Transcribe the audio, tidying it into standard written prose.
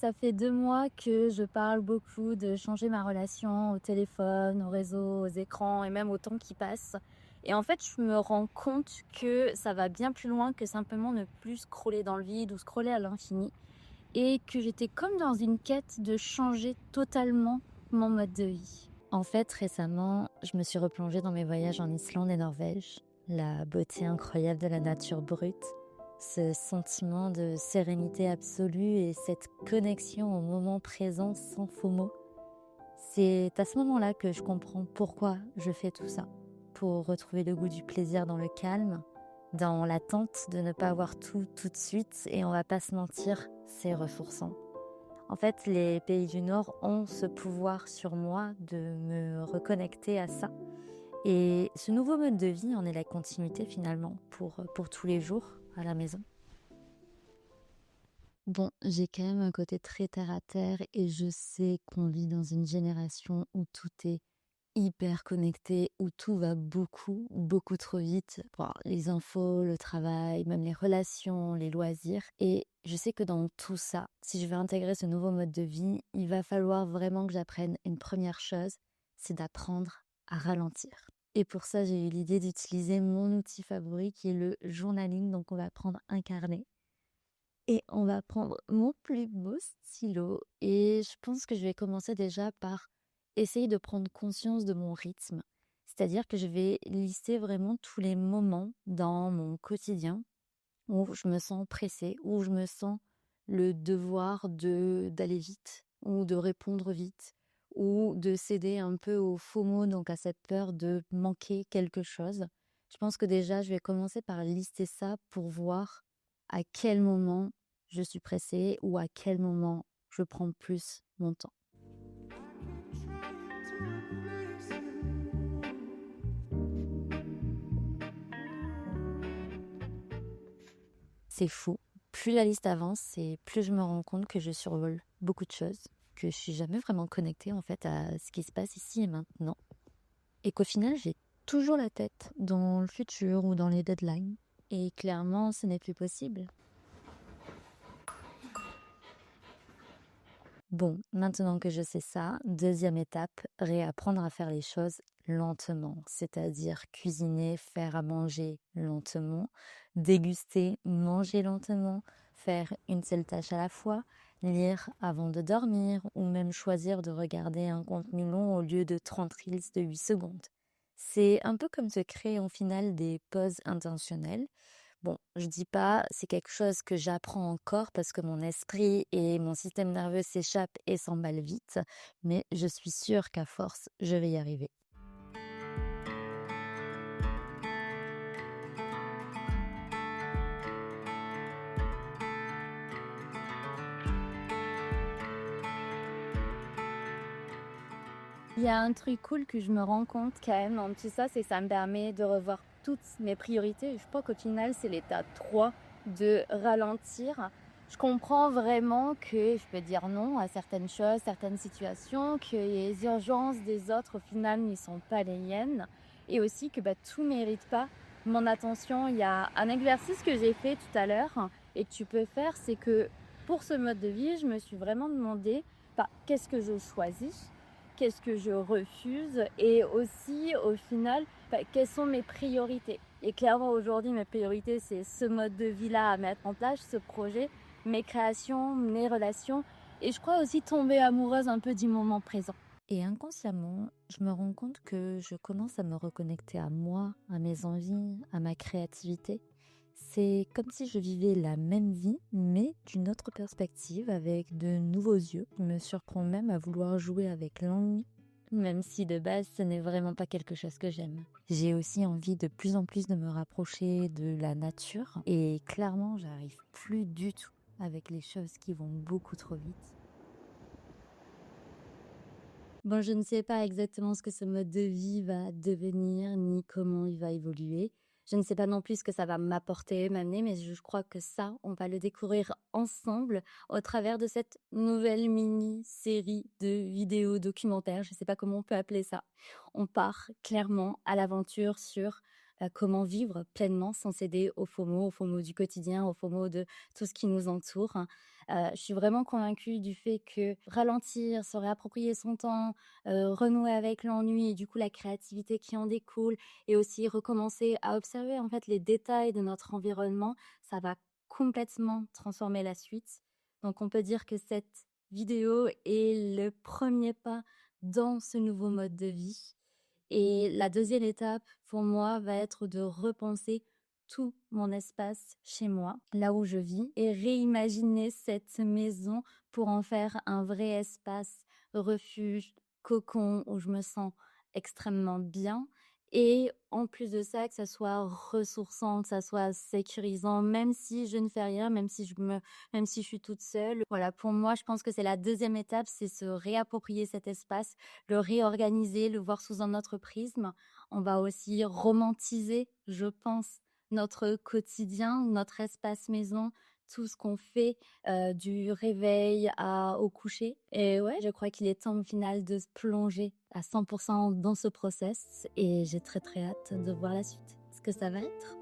ça fait 2 mois que je parle beaucoup de changer ma relation au téléphone, aux réseaux, aux écrans et même au temps qui passe. Et en fait, je me rends compte que ça va bien plus loin que simplement ne plus scroller dans le vide ou scroller à l'infini et que j'étais comme dans une quête de changer totalement mon mode de vie. En fait, récemment, je me suis replongée dans mes voyages en Islande et Norvège, la beauté incroyable de la nature brute, ce sentiment de sérénité absolue et cette connexion au moment présent sans faux mots. C'est à ce moment-là que je comprends pourquoi je fais tout ça, pour retrouver le goût du plaisir dans le calme, dans l'attente de ne pas avoir tout de suite, et on va pas se mentir, c'est ressourçant. En fait, les pays du Nord ont ce pouvoir sur moi de me reconnecter à ça. Et ce nouveau mode de vie en est la continuité finalement pour tous les jours à la maison. Bon, j'ai quand même un côté très terre à terre et je sais qu'on vit dans une génération où tout est hyper connecté, où tout va beaucoup trop vite. Bon, les infos, le travail, même les relations, les loisirs. Et je sais que dans tout ça, si je veux intégrer ce nouveau mode de vie, il va falloir vraiment que j'apprenne une première chose, c'est d'apprendre à ralentir. Et pour ça, j'ai eu l'idée d'utiliser mon outil favori qui est le journaling. Donc, on va prendre un carnet et on va prendre mon plus beau stylo et je pense que je vais commencer déjà par essayer de prendre conscience de mon rythme. C'est-à-dire que je vais lister vraiment tous les moments dans mon quotidien où je me sens pressée, où je me sens le devoir de d'aller vite ou de répondre vite ou de céder un peu au FOMO, donc à cette peur de manquer quelque chose. Je pense que déjà, je vais commencer par lister ça pour voir à quel moment je suis pressée ou à quel moment je prends plus mon temps. C'est fou. Plus la liste avance et plus je me rends compte que je survole beaucoup de choses, que je suis jamais vraiment connectée en fait à ce qui se passe ici et maintenant. Et qu'au final, j'ai toujours la tête dans le futur ou dans les deadlines. Et clairement, ce n'est plus possible. Bon, maintenant que je sais ça, deuxième étape, réapprendre à faire les choses lentement, c'est-à-dire cuisiner, faire à manger lentement, déguster, manger lentement, faire une seule tâche à la fois, lire avant de dormir ou même choisir de regarder un contenu long au lieu de 30 reels de 8 secondes. C'est un peu comme se créer en final des pauses intentionnelles. Bon, je dis pas, c'est quelque chose que j'apprends encore parce que mon esprit et mon système nerveux s'échappent et s'emballent vite, mais je suis sûre qu'à force, je vais y arriver. Il y a un truc cool que je me rends compte quand même en tout ça, c'est que ça me permet de revoir toutes mes priorités. Je crois qu'au final, c'est l'état 3 de ralentir. Je comprends vraiment que je peux dire non à certaines choses, certaines situations, que les urgences des autres, au final, n'y sont pas les miennes. Et aussi que tout ne mérite pas mon attention. Il y a un exercice que j'ai fait tout à l'heure et que tu peux faire, c'est que pour ce mode de vie, je me suis vraiment demandé qu'est-ce que je choisis, qu'est-ce que je refuse et aussi au final quelles sont mes priorités. Et clairement aujourd'hui mes priorités c'est ce mode de vie là à mettre en place, ce projet, mes créations, mes relations et je crois aussi tomber amoureuse un peu du moment présent. Et inconsciemment, je me rends compte que je commence à me reconnecter à moi, à mes envies, à ma créativité. C'est comme si je vivais la même vie, mais d'une autre perspective, avec de nouveaux yeux. Je me surprends même à vouloir jouer avec l'ennui, même si de base ce n'est vraiment pas quelque chose que j'aime. J'ai aussi envie de plus en plus de me rapprocher de la nature, et clairement j'arrive plus du tout avec les choses qui vont beaucoup trop vite. Bon, je ne sais pas exactement ce que ce mode de vie va devenir, ni comment il va évoluer. Je ne sais pas non plus ce que ça va m'apporter, m'amener, mais je crois que ça, on va le découvrir ensemble au travers de cette nouvelle mini-série de vidéos documentaires. Je ne sais pas comment on peut appeler ça. On part clairement à l'aventure sur comment vivre pleinement sans céder aux FOMO du quotidien, aux FOMO de tout ce qui nous entoure. Je suis vraiment convaincue du fait que ralentir, se réapproprier son temps, renouer avec l'ennui et du coup la créativité qui en découle et aussi recommencer à observer en fait les détails de notre environnement, ça va complètement transformer la suite. Donc on peut dire que cette vidéo est le premier pas dans ce nouveau mode de vie. Et la deuxième étape pour moi va être de repenser tout mon espace chez moi, là où je vis, et réimaginer cette maison pour en faire un vrai espace refuge, cocon, où je me sens extrêmement bien. Et en plus de ça, que ça soit ressourçant, que ça soit sécurisant, même si je ne fais rien, même si je suis toute seule. Voilà, pour moi, je pense que c'est la deuxième étape, c'est se réapproprier cet espace, le réorganiser, le voir sous un autre prisme. On va aussi romantiser, je pense, notre quotidien, notre espace maison, tout ce qu'on fait, du réveil au coucher. Et ouais, je crois qu'il est temps au final de se plonger à 100% dans ce process et j'ai très, très hâte de voir la suite. Ce que ça va être.